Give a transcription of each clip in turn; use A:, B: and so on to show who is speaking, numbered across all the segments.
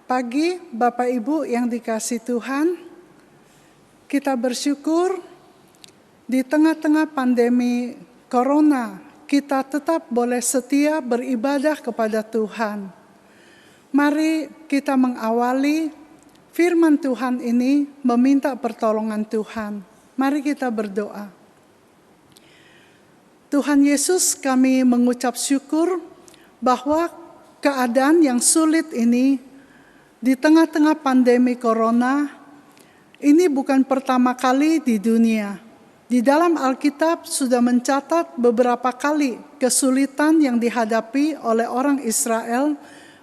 A: Pagi Bapak Ibu yang dikasihi Tuhan, kita bersyukur di tengah-tengah pandemi Corona, kita tetap boleh setia beribadah kepada Tuhan. Mari kita mengawali firman Tuhan ini meminta pertolongan Tuhan. Mari kita berdoa. Tuhan Yesus, kami mengucap syukur bahwa keadaan yang sulit ini di tengah-tengah pandemi Corona, ini bukan pertama kali di dunia. Di dalam Alkitab sudah mencatat beberapa kali kesulitan yang dihadapi oleh orang Israel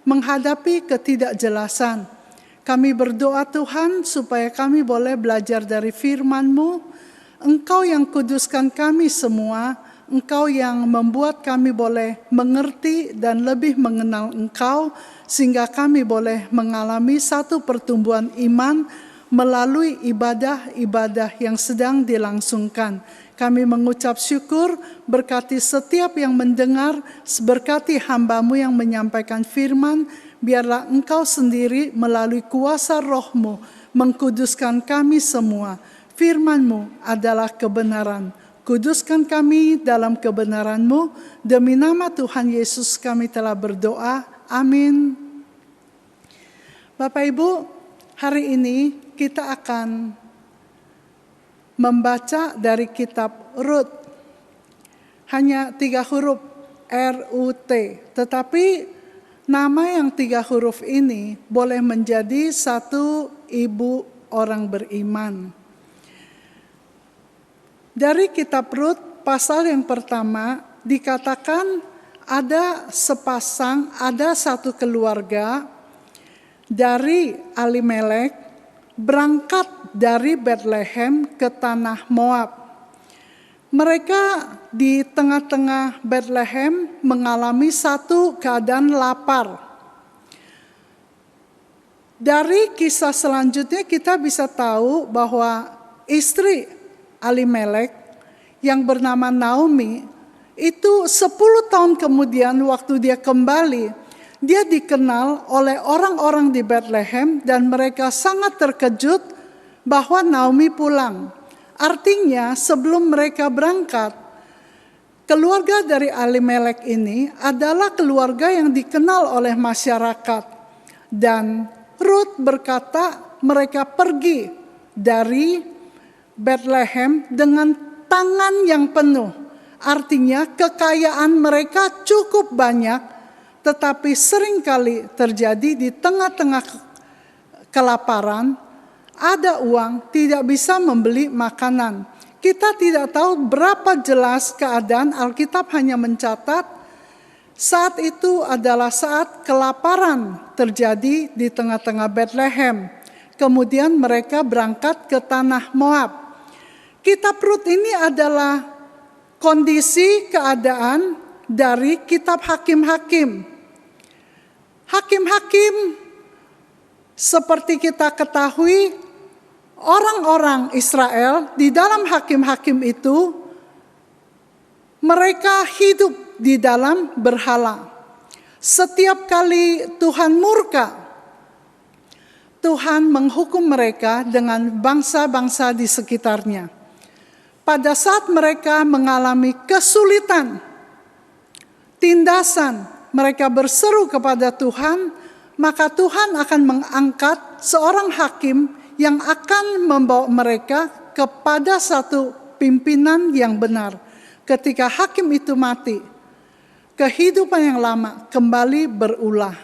A: menghadapi ketidakjelasan. Kami berdoa Tuhan supaya kami boleh belajar dari firman-Mu. Engkau yang kuduskan kami semua, Engkau yang membuat kami boleh mengerti dan lebih mengenal Engkau, sehingga kami boleh mengalami satu pertumbuhan iman melalui ibadah-ibadah yang sedang dilangsungkan. Kami mengucap syukur, berkati setiap yang mendengar, berkati hamba-Mu yang menyampaikan firman, biarlah Engkau sendiri melalui kuasa Roh-Mu mengkuduskan kami semua. Firman-Mu adalah kebenaran. Kuduskan kami dalam kebenaran-Mu, demi nama Tuhan Yesus kami telah berdoa. Amin. Bapak Ibu, hari ini kita akan membaca dari kitab Rut. Hanya 3 huruf, R-U-T. Tetapi nama yang 3 huruf ini boleh menjadi satu ibu orang beriman. Dari kitab Rut, pasal yang pertama dikatakan ada satu keluarga dari Elimelek berangkat dari Bethlehem ke tanah Moab. Mereka di tengah-tengah Bethlehem mengalami satu keadaan lapar. Dari kisah selanjutnya kita bisa tahu bahwa istri Elimelek yang bernama Naomi itu 10 tahun kemudian waktu dia kembali, dia dikenal oleh orang-orang di Bethlehem dan mereka sangat terkejut bahwa Naomi pulang. Artinya sebelum mereka berangkat, keluarga dari Elimelek ini adalah keluarga yang dikenal oleh masyarakat. Dan Rut berkata mereka pergi dari Bethlehem dengan tangan yang penuh. Artinya kekayaan mereka cukup banyak, tetapi seringkali terjadi di tengah-tengah kelaparan, ada uang tidak bisa membeli makanan. Kita tidak tahu berapa jelas keadaan, Alkitab hanya mencatat saat itu adalah saat kelaparan terjadi di tengah-tengah Bethlehem. Kemudian mereka berangkat ke tanah Moab. Kitab Rut ini adalah kondisi keadaan dari kitab Hakim-Hakim. Hakim-Hakim seperti kita ketahui, orang-orang Israel di dalam Hakim-Hakim itu mereka hidup di dalam berhala. Setiap kali Tuhan murka, Tuhan menghukum mereka dengan bangsa-bangsa di sekitarnya. Pada saat mereka mengalami kesulitan, tindasan, mereka berseru kepada Tuhan, maka Tuhan akan mengangkat seorang hakim yang akan membawa mereka kepada satu pimpinan yang benar. Ketika hakim itu mati, kehidupan yang lama kembali berulah.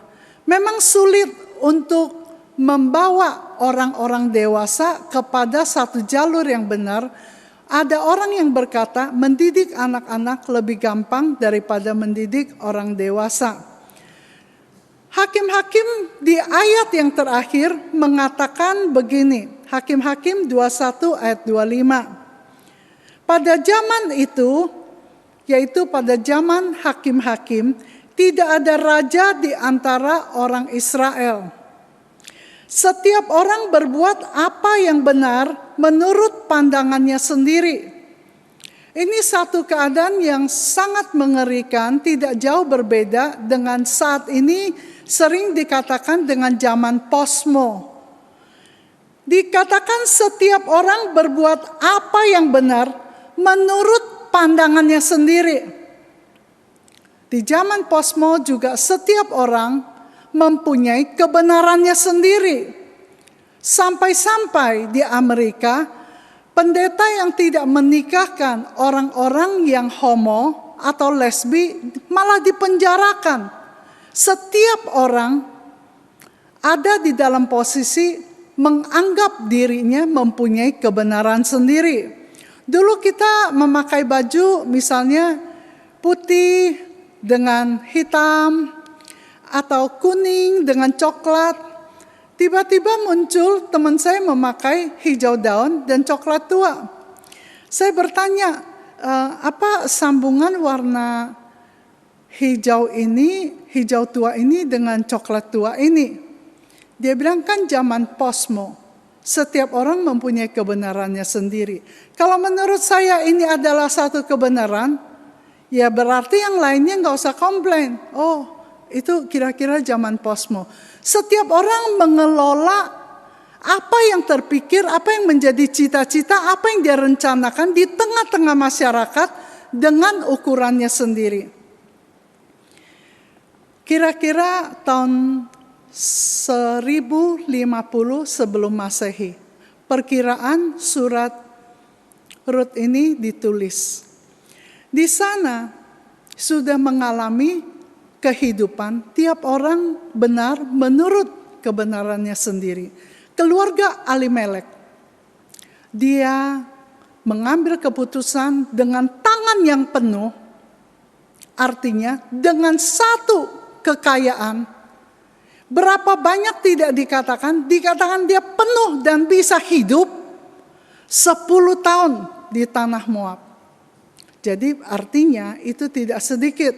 A: Memang sulit untuk membawa orang-orang dewasa kepada satu jalur yang benar. Ada orang yang berkata mendidik anak-anak lebih gampang daripada mendidik orang dewasa. Hakim-hakim di ayat yang terakhir mengatakan begini, Hakim-hakim 21 ayat 25. Pada zaman itu, yaitu pada zaman hakim-hakim, tidak ada raja di antara orang Israel. Setiap orang berbuat apa yang benar menurut pandangannya sendiri. Ini satu keadaan yang sangat mengerikan, tidak jauh berbeda dengan saat ini sering dikatakan dengan zaman posmo. Dikatakan setiap orang berbuat apa yang benar menurut pandangannya sendiri. Di zaman posmo juga setiap orang mempunyai kebenarannya sendiri. Sampai-sampai di Amerika, pendeta yang tidak menikahkan orang-orang yang homo atau lesbi malah dipenjarakan. Setiap orang ada di dalam posisi menganggap dirinya mempunyai kebenaran sendiri. Dulu kita memakai baju misalnya putih dengan hitam atau kuning dengan coklat. Tiba-tiba muncul teman saya memakai hijau daun dan coklat tua. Saya bertanya, apa sambungan warna hijau tua ini dengan coklat tua ini? Dia bilang kan zaman posmo, setiap orang mempunyai kebenarannya sendiri. Kalau menurut saya ini adalah satu kebenaran, ya berarti yang lainnya nggak usah komplain. Oh, itu kira-kira zaman posmo. Setiap orang mengelola apa yang terpikir, apa yang menjadi cita-cita, apa yang dia rencanakan di tengah-tengah masyarakat dengan ukurannya sendiri. Kira-kira tahun 1050 sebelum Masehi, perkiraan surat Rut ini ditulis. Di sana sudah mengalami kehidupan tiap orang benar menurut kebenarannya sendiri. Keluarga Alimelek, dia mengambil keputusan dengan tangan yang penuh, artinya dengan satu kekayaan. Berapa banyak tidak dikatakan dia penuh dan bisa hidup 10 tahun di tanah Moab. Jadi artinya itu tidak sedikit.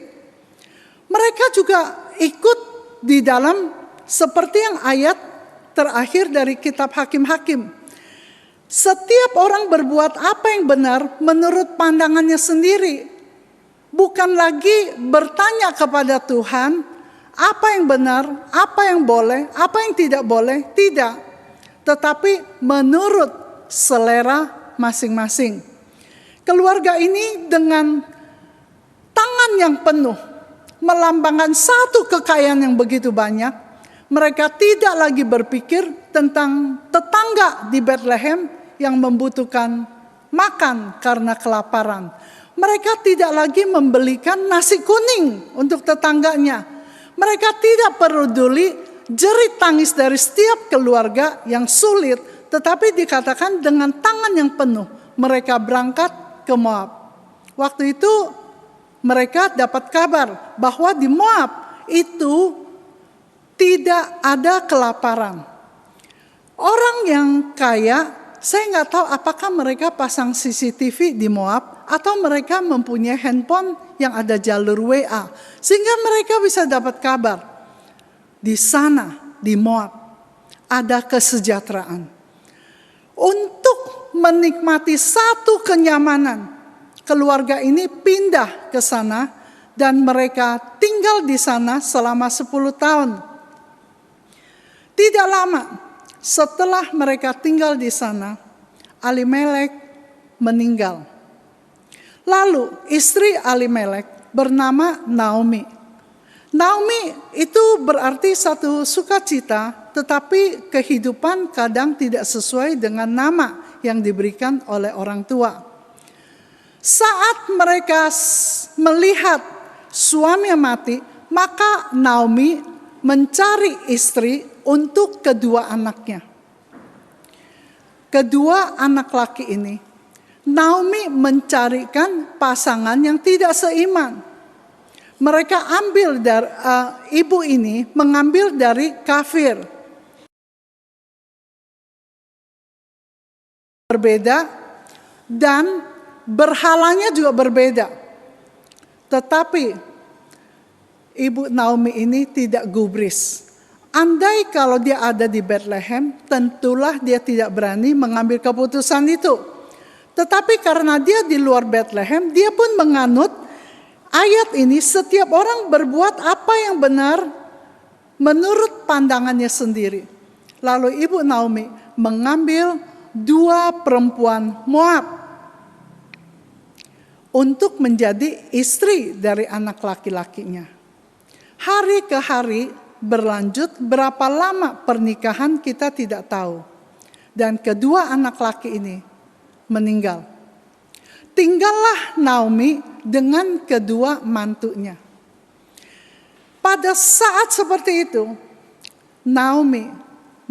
A: Mereka juga ikut di dalam seperti yang ayat terakhir dari kitab Hakim-Hakim. Setiap orang berbuat apa yang benar menurut pandangannya sendiri. Bukan lagi bertanya kepada Tuhan apa yang benar, apa yang boleh, apa yang tidak boleh, tidak. Tetapi menurut selera masing-masing. Keluarga ini dengan tangan yang penuh melambangkan satu kekayaan yang begitu banyak. Mereka tidak lagi berpikir tentang tetangga di Bethlehem yang membutuhkan makan karena kelaparan. Mereka tidak lagi membelikan nasi kuning untuk tetangganya. Mereka tidak peduli jerit tangis dari setiap keluarga yang sulit, tetapi dikatakan dengan tangan yang penuh mereka berangkat ke Moab. Waktu itu mereka dapat kabar bahwa di Moab itu tidak ada kelaparan. Orang yang kaya, saya nggak tahu apakah mereka pasang CCTV di Moab atau mereka mempunyai handphone yang ada jalur WA. Sehingga mereka bisa dapat kabar. Di sana, di Moab, ada kesejahteraan. Untuk menikmati satu kenyamanan, keluarga ini pindah ke sana dan mereka tinggal di sana selama 10 tahun. Tidak lama setelah mereka tinggal di sana, Alimelek meninggal. Lalu istri Alimelek bernama Naomi. Naomi itu berarti satu sukacita, tetapi kehidupan kadang tidak sesuai dengan nama yang diberikan oleh orang tua. Saat mereka melihat suaminya mati, maka Naomi mencari istri untuk kedua anaknya. Kedua anak laki ini, Naomi mencarikan pasangan yang tidak seiman. Mereka ambil dari ibu ini mengambil dari kafir. Berbeda dan berhalanya juga berbeda. Tetapi ibu Naomi ini tidak gubris. Andai kalau dia ada di Bethlehem, tentulah dia tidak berani mengambil keputusan itu. Tetapi karena dia di luar Bethlehem, dia pun menganut ayat ini, setiap orang berbuat apa yang benar menurut pandangannya sendiri. Lalu Ibu Naomi mengambil 2 perempuan Moab untuk menjadi istri dari anak laki-lakinya. Hari ke hari berlanjut, berapa lama pernikahan kita tidak tahu. Dan kedua anak laki ini meninggal. Tinggallah Naomi dengan kedua mantunya. Pada saat seperti itu, Naomi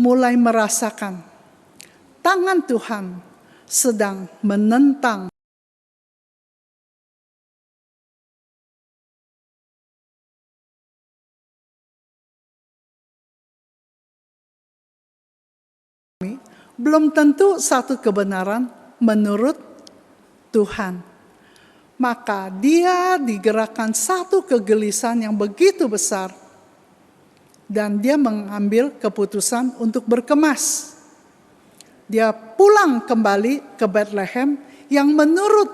A: mulai merasakan tangan Tuhan sedang menentang belum tentu satu kebenaran menurut Tuhan. Maka dia digerakkan satu kegelisahan yang begitu besar. Dan dia mengambil keputusan untuk berkemas. Dia pulang kembali ke Bethlehem yang menurut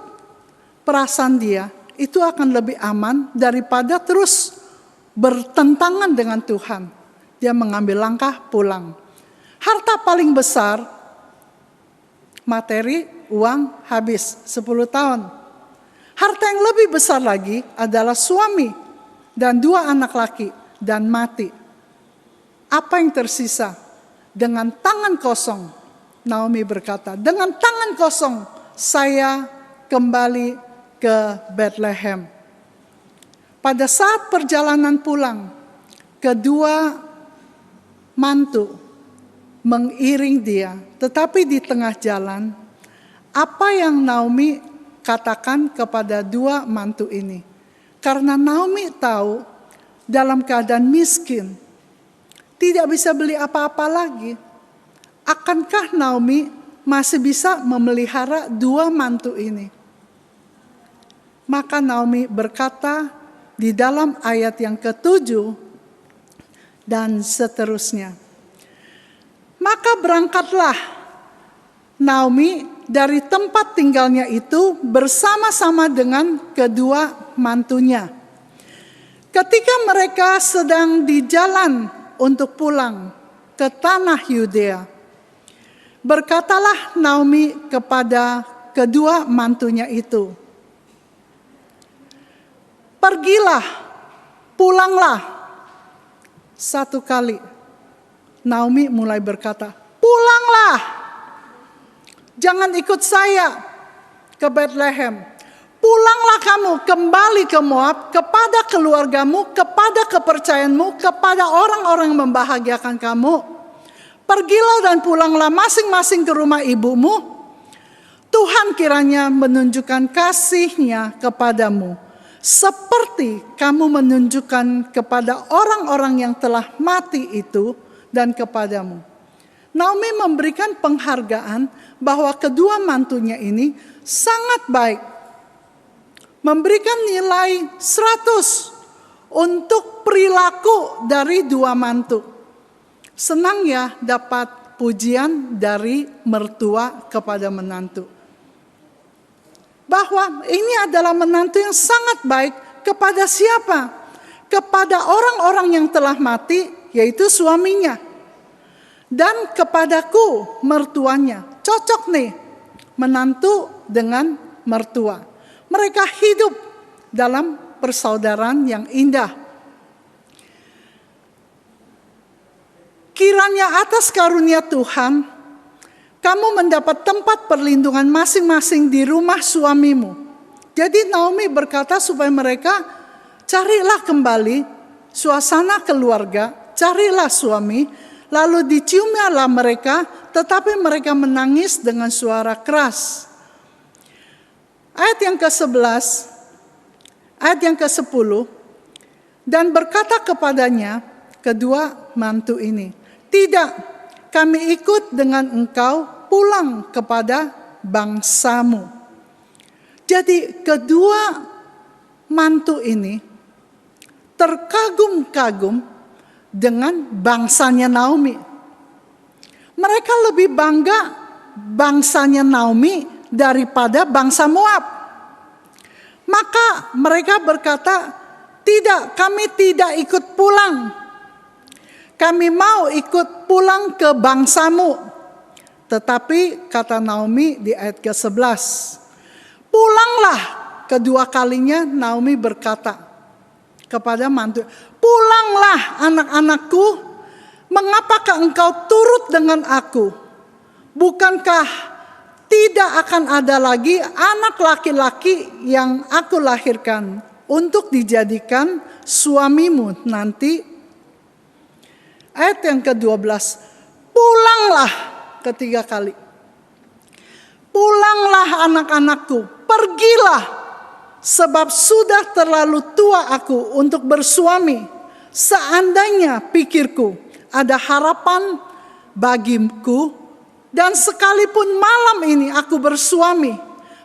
A: perasaan dia itu akan lebih aman daripada terus bertentangan dengan Tuhan. Dia mengambil langkah pulang. Harta paling besar, materi, uang habis 10 tahun. Harta yang lebih besar lagi adalah suami dan 2 anak laki dan mati. Apa yang tersisa? Dengan tangan kosong, Naomi berkata, dengan tangan kosong saya kembali ke Bethlehem. Pada saat perjalanan pulang, kedua mantu mengiring dia, tetapi di tengah jalan, apa yang Naomi katakan kepada 2 mantu ini? Karena Naomi tahu dalam keadaan miskin, tidak bisa beli apa-apa lagi. Akankah Naomi masih bisa memelihara 2 mantu ini? Maka Naomi berkata di dalam ayat yang ke-7 dan seterusnya. Maka berangkatlah Naomi dari tempat tinggalnya itu bersama-sama dengan kedua mantunya. Ketika mereka sedang di jalan untuk pulang ke tanah Yudea, berkatalah Naomi kepada kedua mantunya itu, "Pergilah, pulanglah." Satu kali Naomi mulai berkata, "Pulanglah, jangan ikut saya ke Bethlehem. Pulanglah kamu kembali ke Moab, kepada keluargamu, kepada kepercayaanmu, kepada orang-orang yang membahagiakan kamu. Pergilah dan pulanglah masing-masing ke rumah ibumu. Tuhan kiranya menunjukkan kasih-Nya kepadamu, seperti kamu menunjukkan kepada orang-orang yang telah mati itu dan kepadamu." Naomi memberikan penghargaan bahwa kedua mantunya ini sangat baik. Memberikan nilai 100 untuk perilaku dari 2 mantu. Senang ya dapat pujian dari mertua kepada menantu. Bahwa ini adalah menantu yang sangat baik kepada siapa? Kepada orang-orang yang telah mati, yaitu suaminya. Dan kepadaku, mertuanya. Cocok nih, menantu dengan mertua. Mereka hidup dalam persaudaraan yang indah. Kiranya atas karunia Tuhan, kamu mendapat tempat perlindungan masing-masing di rumah suamimu. Jadi Naomi berkata supaya mereka carilah kembali suasana keluarga, carilah suami, lalu diciumlah mereka, tetapi mereka menangis dengan suara keras. Ayat yang ke-11, ayat yang ke-10, dan berkata kepadanya kedua mantu ini, "Tidak, kami ikut dengan engkau pulang kepada bangsamu." Jadi kedua mantu ini terkagum-kagum dengan bangsanya Naomi. Mereka lebih bangga bangsanya Naomi daripada bangsa Moab. Maka mereka berkata, tidak, kami tidak ikut pulang. Kami mau ikut pulang ke bangsamu. Tetapi kata Naomi di ayat ke-11, pulanglah. Kedua kalinya Naomi berkata kepada mantu, pulanglah anak-anakku, mengapakah engkau turut dengan aku? Bukankah tidak akan ada lagi anak laki-laki yang aku lahirkan untuk dijadikan suamimu nanti? Ayat yang ke-12, pulanglah ketiga kali. Pulanglah anak-anakku, pergilah, sebab sudah terlalu tua aku untuk bersuami. Seandainya pikirku ada harapan bagiku, dan sekalipun malam ini aku bersuami,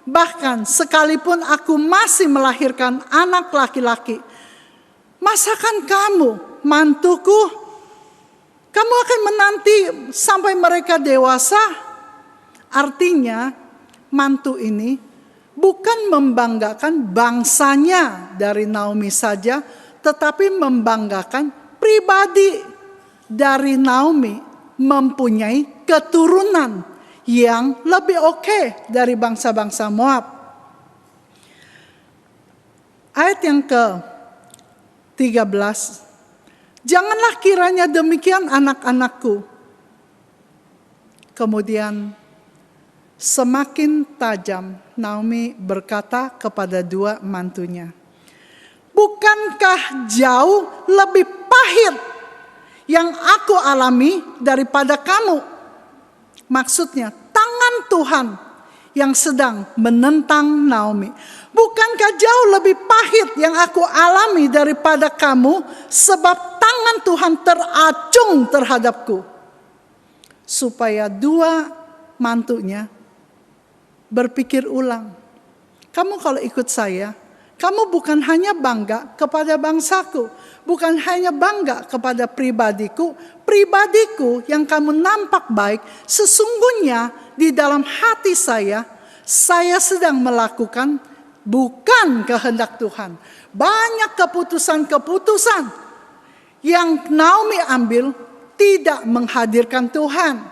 A: bahkan sekalipun aku masih melahirkan anak laki-laki, masakan kamu, mantuku, kamu akan menanti sampai mereka dewasa? Artinya mantu ini bukan membanggakan bangsanya dari Naomi saja, tetapi membanggakan pribadi dari Naomi mempunyai keturunan yang lebih oke dari bangsa-bangsa Moab. Ayat yang ke-13, janganlah kiranya demikian anak-anakku. Kemudian semakin tajam Naomi berkata kepada dua mantunya, bukankah jauh lebih pahit yang aku alami daripada kamu? Maksudnya tangan Tuhan yang sedang menentang Naomi. Bukankah jauh lebih pahit yang aku alami daripada kamu, sebab tangan Tuhan teracung terhadapku. Supaya dua mantunya berpikir ulang. Kamu kalau ikut saya, kamu bukan hanya bangga kepada bangsaku, bukan hanya bangga kepada pribadiku yang kamu nampak baik, sesungguhnya di dalam hati saya sedang melakukan bukan kehendak Tuhan. Banyak keputusan-keputusan yang Naomi ambil tidak menghadirkan Tuhan.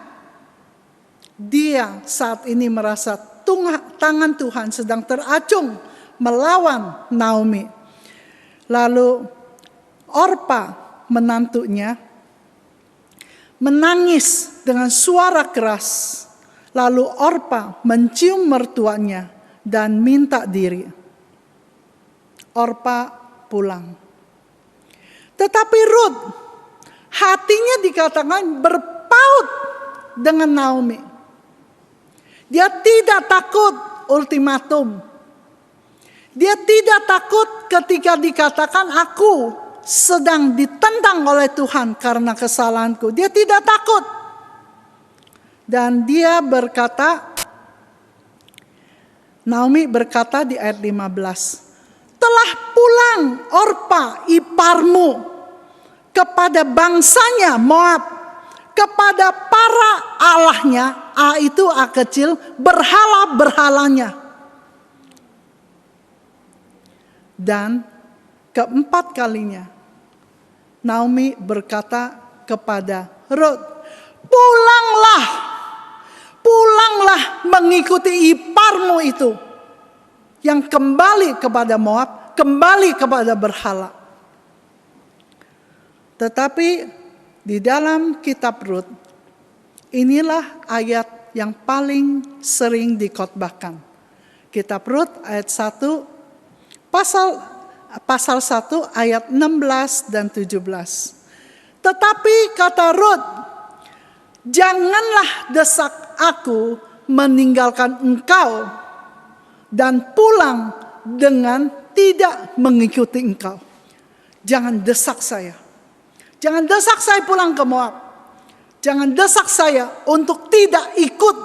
A: Dia saat ini merasa tangan Tuhan sedang teracung melawan Naomi. Lalu Orpa menantunya menangis dengan suara keras. Lalu Orpa mencium mertuanya dan minta diri. Orpa pulang. Tetapi Rut hatinya dikatakan berpaut dengan Naomi. Dia tidak takut ultimatum. Dia tidak takut ketika dikatakan aku sedang ditentang oleh Tuhan karena kesalahanku. Dia tidak takut. Dan dia berkata, Naomi berkata di ayat 15, telah pulang Orpa iparmu kepada bangsanya Moab, kepada para allahnya, itu A kecil, berhala-berhalanya. Dan keempat kalinya Naomi berkata kepada Rut, pulanglah mengikuti iparmu itu yang kembali kepada Moab, kembali kepada berhala. Tetapi di dalam kitab Rut, inilah ayat yang paling sering dikhotbahkan. Kitab Rut ayat 1, Pasal 1 ayat 16 dan 17. Tetapi kata Rut, janganlah desak aku meninggalkan engkau dan pulang dengan tidak mengikuti engkau. Jangan desak saya. Jangan desak saya pulang ke Moab. Jangan desak saya untuk tidak ikut.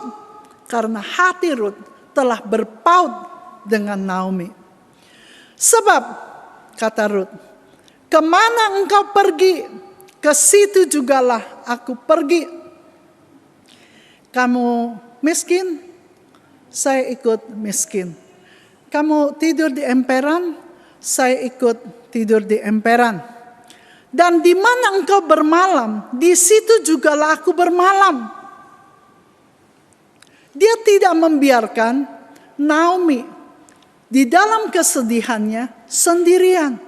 A: Karena hati Rut telah berpaut dengan Naomi. Sebab, kata Rut, kemana engkau pergi, ke situ jugalah aku pergi. Kamu miskin, saya ikut miskin. Kamu tidur di emperan, saya ikut tidur di emperan. Dan di mana engkau bermalam, di situ jugalah aku bermalam. Dia tidak membiarkan Naomi di dalam kesedihannya sendirian.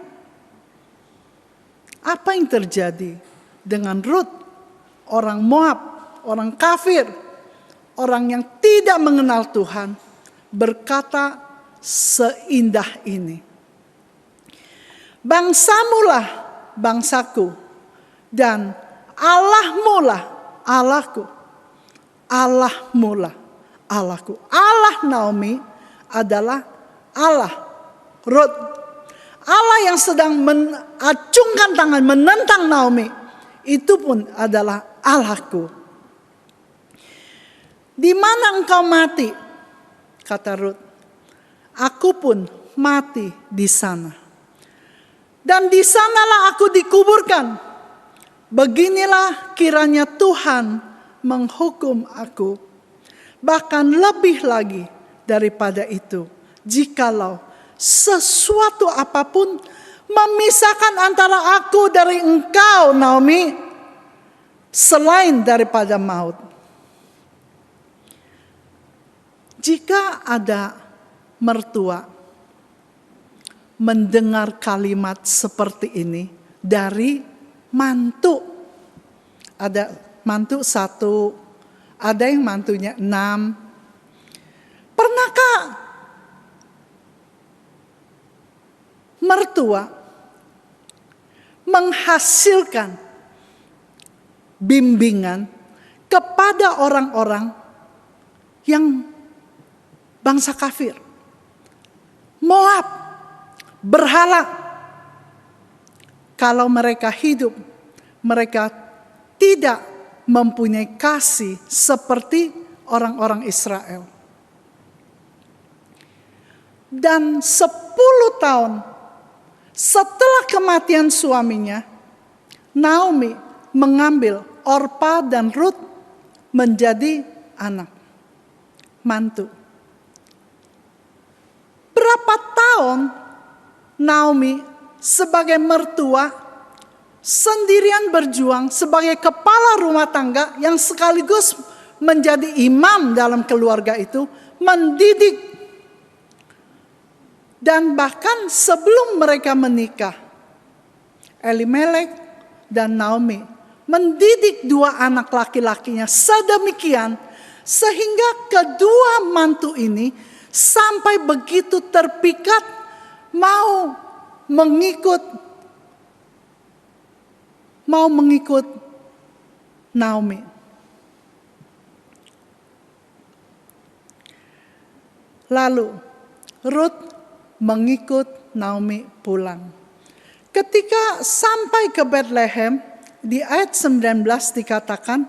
A: Apa yang terjadi dengan Ruth, orang Moab, orang kafir, orang yang tidak mengenal Tuhan, berkata seindah ini. Bangsamulah bangsaku, dan Allahmulah Allahku. Allahmulah Allahku. Allah Naomi adalah Allah Ruth. Allah yang sedang mengacungkan tangan menentang Naomi, itu pun adalah Allahku. Di mana engkau mati, kata Ruth, aku pun mati di sana. Dan di sanalah aku dikuburkan. Beginilah kiranya Tuhan menghukum aku. Bahkan lebih lagi daripada itu, jikalau sesuatu apapun memisahkan antara aku dari engkau, Naomi, selain daripada maut. Jika ada mertua mendengar kalimat seperti ini dari mantu, ada mantu 1, ada yang mantunya 6. Pernahkah mertua menghasilkan bimbingan kepada orang-orang yang bangsa kafir, Moab, berhala? Kalau mereka hidup, mereka tidak mempunyai kasih seperti orang-orang Israel. Dan 10 tahun setelah kematian suaminya, Naomi mengambil Orpa dan Ruth menjadi anak mantu. Berapa tahun Naomi sebagai mertua sendirian berjuang sebagai kepala rumah tangga yang sekaligus menjadi imam dalam keluarga itu, mendidik. Dan bahkan sebelum mereka menikah, Elimelek dan Naomi mendidik 2 anak laki-lakinya sedemikian sehingga kedua mantu ini sampai begitu terpikat mau mengikut Naomi. Lalu Ruth mengikut Naomi pulang. Ketika sampai ke Bethlehem, di ayat 19 dikatakan,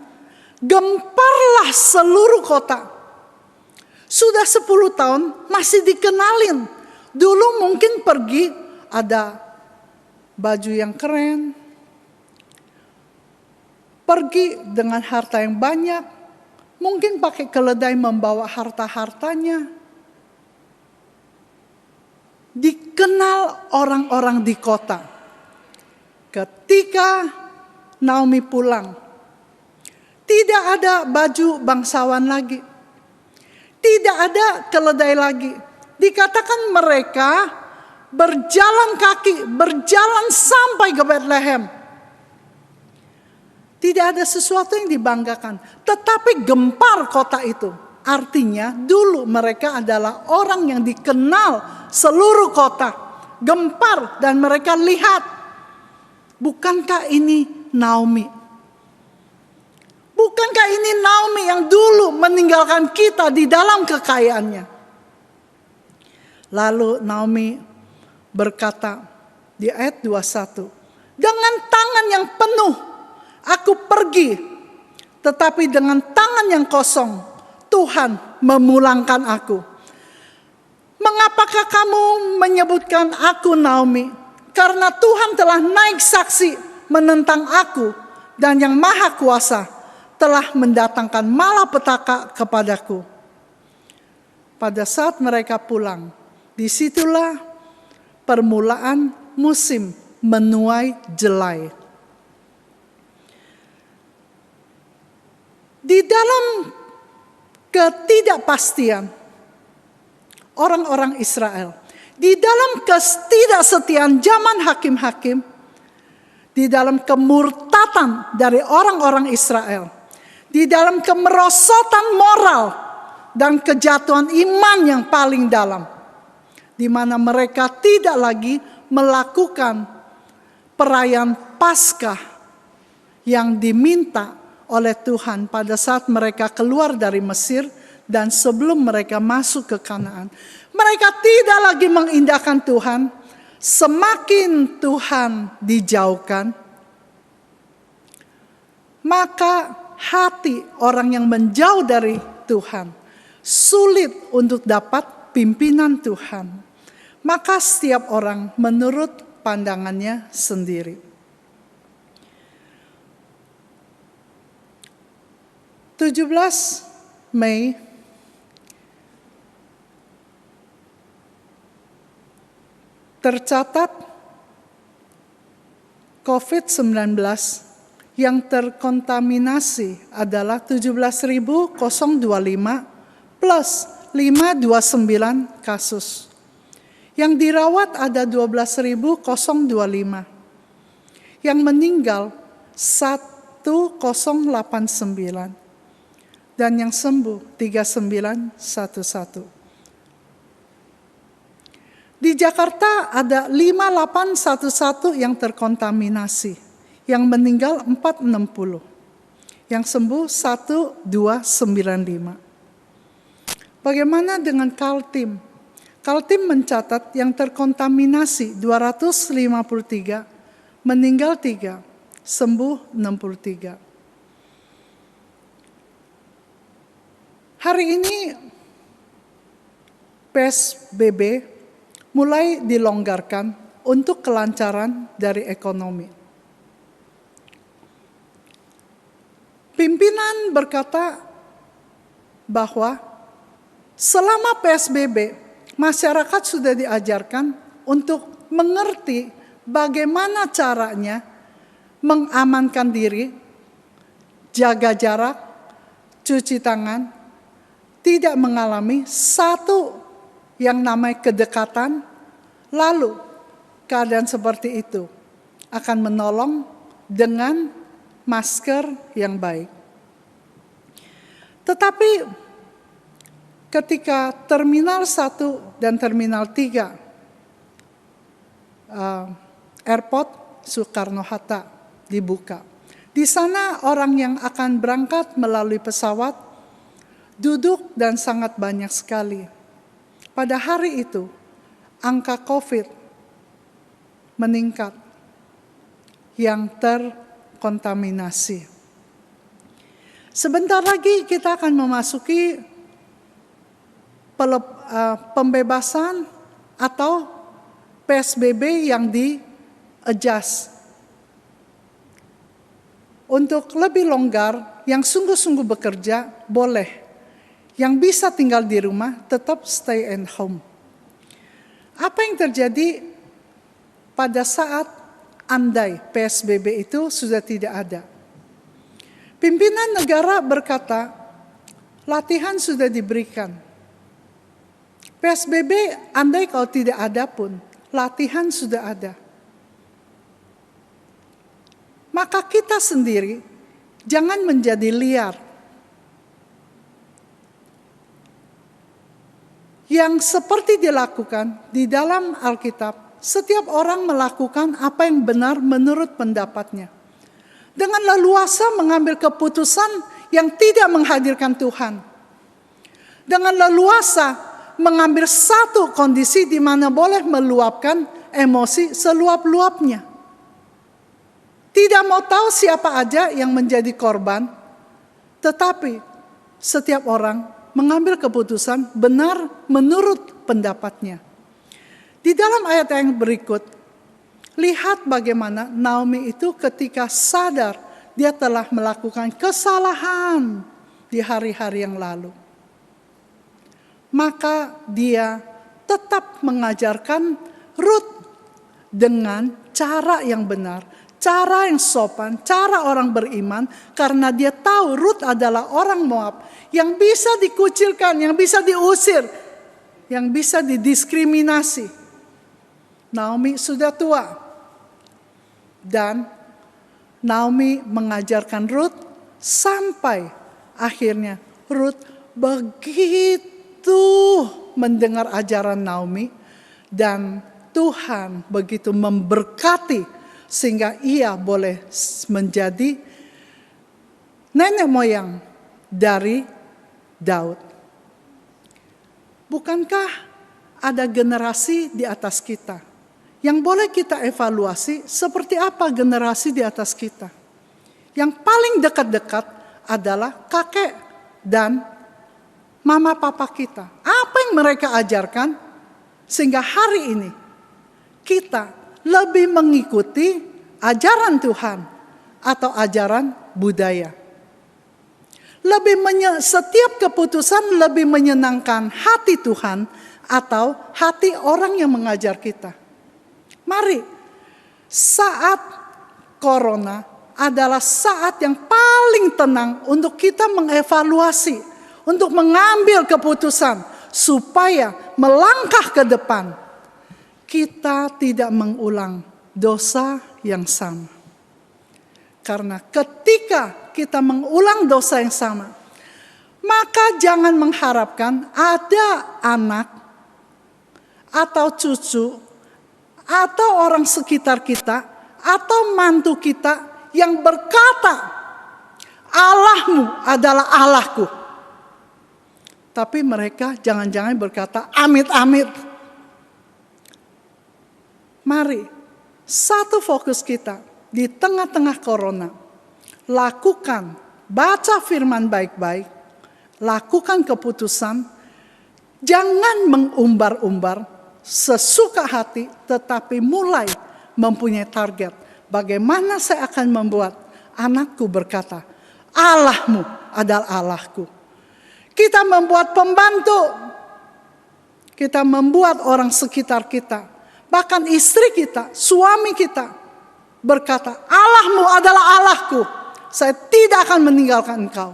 A: gemparlah seluruh kota. Sudah 10 tahun masih dikenalin. Dulu mungkin pergi ada baju yang keren, pergi dengan harta yang banyak, mungkin pakai keledai membawa harta-hartanya. Dikenal orang-orang di kota. Ketika Naomi pulang, tidak ada baju bangsawan lagi, tidak ada keledai lagi. Dikatakan mereka berjalan kaki, berjalan sampai ke Bethlehem. Tidak ada sesuatu yang dibanggakan, tetapi gempar kota itu. Artinya dulu mereka adalah orang yang dikenal seluruh kota. Gempar dan mereka lihat, bukankah ini Naomi? Bukankah ini Naomi yang dulu meninggalkan kita di dalam kekayaannya? Lalu Naomi berkata di ayat 21, dengan tangan yang penuh aku pergi, tetapi dengan tangan yang kosong Tuhan memulangkan aku. Mengapakah kamu menyebutkan aku Naomi? Karena Tuhan telah naik saksi menentang aku, dan yang maha kuasa telah mendatangkan malapetaka kepadaku. pada saat mereka pulang, disitulah permulaan musim menuai jelai. Di dalam ketidakpastian orang-orang Israel, di dalam ketidaksetiaan zaman hakim-hakim, di dalam kemurtatan dari orang-orang Israel, di dalam kemerosotan moral dan kejatuhan iman yang paling dalam, di mana mereka tidak lagi melakukan perayaan Paskah yang diminta oleh Tuhan pada saat mereka keluar dari Mesir dan sebelum mereka masuk ke Kanaan. Mereka tidak lagi mengindahkan Tuhan. Semakin Tuhan dijauhkan, maka hati orang yang menjauh dari Tuhan sulit untuk dapat pimpinan Tuhan. Maka setiap orang menurut pandangannya sendiri. 17 Mei tercatat COVID-19 yang terkontaminasi adalah 17.025 plus 529 kasus. Yang dirawat ada 12.025. Yang meninggal 1089. Dan yang sembuh 3911. Di Jakarta ada 5811 yang terkontaminasi, yang meninggal 460, yang sembuh 1295. Bagaimana dengan Kaltim? Kaltim mencatat yang terkontaminasi 253, meninggal 3, sembuh 63. Hari ini PSBB mulai dilonggarkan untuk kelancaran dari ekonomi. Pimpinan berkata bahwa selama PSBB, masyarakat sudah diajarkan untuk mengerti bagaimana caranya mengamankan diri, jaga jarak, cuci tangan, tidak mengalami satu yang namanya kedekatan, lalu keadaan seperti itu akan menolong dengan masker yang baik. Tetapi ketika Terminal 1 dan Terminal 3 Airport Soekarno-Hatta dibuka, di sana orang yang akan berangkat melalui pesawat duduk dan sangat banyak sekali. Pada hari itu, angka COVID meningkat yang terkontaminasi. Sebentar lagi kita akan memasuki pembebasan atau PSBB yang di-adjust. Untuk lebih longgar, yang sungguh-sungguh bekerja boleh. Yang bisa tinggal di rumah tetap stay at home. Apa yang terjadi pada saat andai PSBB itu sudah tidak ada? Pimpinan negara berkata, latihan sudah diberikan. PSBB andai kalau tidak ada pun, latihan sudah ada. Maka kita sendiri jangan menjadi liar. Yang seperti dilakukan di dalam Alkitab, setiap orang melakukan apa yang benar menurut pendapatnya. Dengan leluasa mengambil keputusan yang tidak menghadirkan Tuhan. Dengan leluasa mengambil satu kondisi di mana boleh meluapkan emosi seluap-luapnya. Tidak mau tahu siapa aja yang menjadi korban, tetapi setiap orang mengambil keputusan benar menurut pendapatnya. Di dalam ayat yang berikut, lihat bagaimana Naomi itu ketika sadar dia telah melakukan kesalahan di hari-hari yang lalu. maka dia tetap mengajarkan Rut dengan cara yang benar, cara yang sopan, cara orang beriman, karena dia tahu Rut adalah orang Moab yang bisa dikucilkan, yang bisa diusir, yang bisa didiskriminasi. Naomi sudah tua, dan Naomi mengajarkan Rut sampai akhirnya Rut begitu mendengar ajaran Naomi, dan Tuhan begitu memberkati sehingga ia boleh menjadi nenek moyang dari Daud. Bukankah ada generasi di atas kita yang boleh kita evaluasi seperti apa generasi di atas kita? Yang paling dekat-dekat adalah kakek dan mama papa kita. Apa yang mereka ajarkan sehingga hari ini kita lebih mengikuti ajaran Tuhan atau ajaran budaya. Setiap keputusan lebih menyenangkan hati Tuhan atau hati orang yang mengajar kita. Mari, saat corona adalah saat yang paling tenang untuk kita mengevaluasi, untuk mengambil keputusan supaya melangkah ke depan. Kita tidak mengulang dosa yang sama. Karena ketika kita mengulang dosa yang sama, maka jangan mengharapkan ada anak atau cucu atau orang sekitar kita atau mantu kita yang berkata, Allahmu adalah Allahku. Tapi mereka jangan-jangan berkata, amit-amit. Mari, satu fokus kita di tengah-tengah corona, lakukan, baca firman baik-baik, lakukan keputusan, jangan mengumbar-umbar, sesuka hati, tetapi mulai mempunyai target. Bagaimana saya akan membuat anakku berkata, Allahmu adalah Allahku. Kita membuat pembantu, kita membuat orang sekitar kita, bahkan istri kita, suami kita, berkata, Allahmu adalah Allahku, saya tidak akan meninggalkan engkau.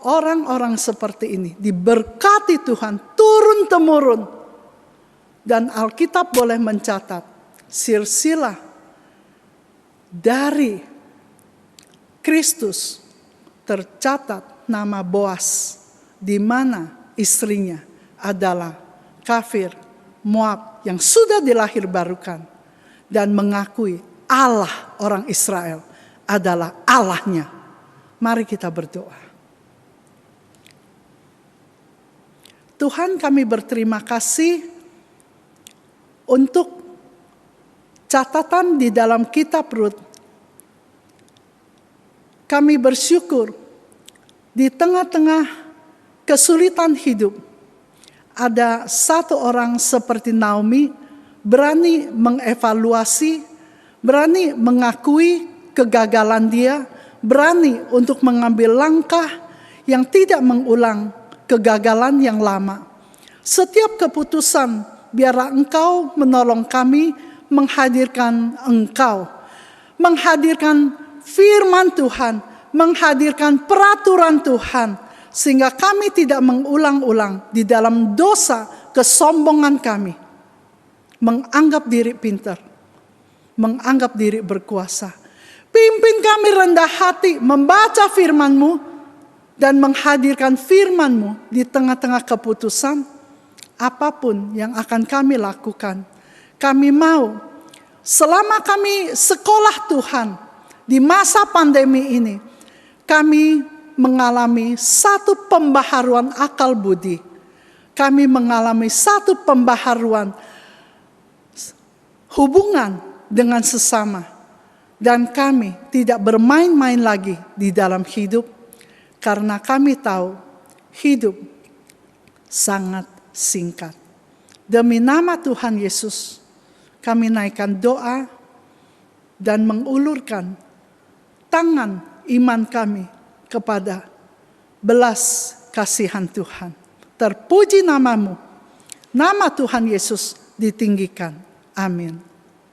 A: Orang-orang seperti ini diberkati Tuhan turun-temurun. Dan Alkitab boleh mencatat silsilah dari Kristus tercatat nama Boas, di mana istrinya adalah kafir Moab yang sudah dilahirbarukan dan mengakui Allah orang Israel adalah Allahnya. Mari kita berdoa. Tuhan, kami berterima kasih untuk catatan di dalam kitab Rut. Kami bersyukur di tengah-tengah kesulitan hidup, ada satu orang seperti Naomi berani mengevaluasi, berani mengakui kegagalan dia, berani untuk mengambil langkah yang tidak mengulang kegagalan yang lama. Setiap keputusan, biarlah Engkau menolong kami menghadirkan Engkau, menghadirkan firman Tuhan, menghadirkan peraturan Tuhan, sehingga kami tidak mengulang-ulang di dalam dosa kesombongan kami, menganggap diri pintar, menganggap diri berkuasa. Pimpin kami rendah hati membaca firman-Mu dan menghadirkan firman-Mu di tengah-tengah keputusan apapun yang akan kami lakukan. Kami mau selama kami sekolah Tuhan di masa pandemi ini, kami mengalami satu pembaharuan akal budi. Kami mengalami satu pembaharuan hubungan dengan sesama. Dan kami tidak bermain-main lagi di dalam hidup. Karena kami tahu hidup sangat singkat. Demi nama Tuhan Yesus, kami naikkan doa dan mengulurkan tangan iman kami kepada belas kasihan Tuhan. terpuji namamu. Nama Tuhan Yesus ditinggikan. Amin.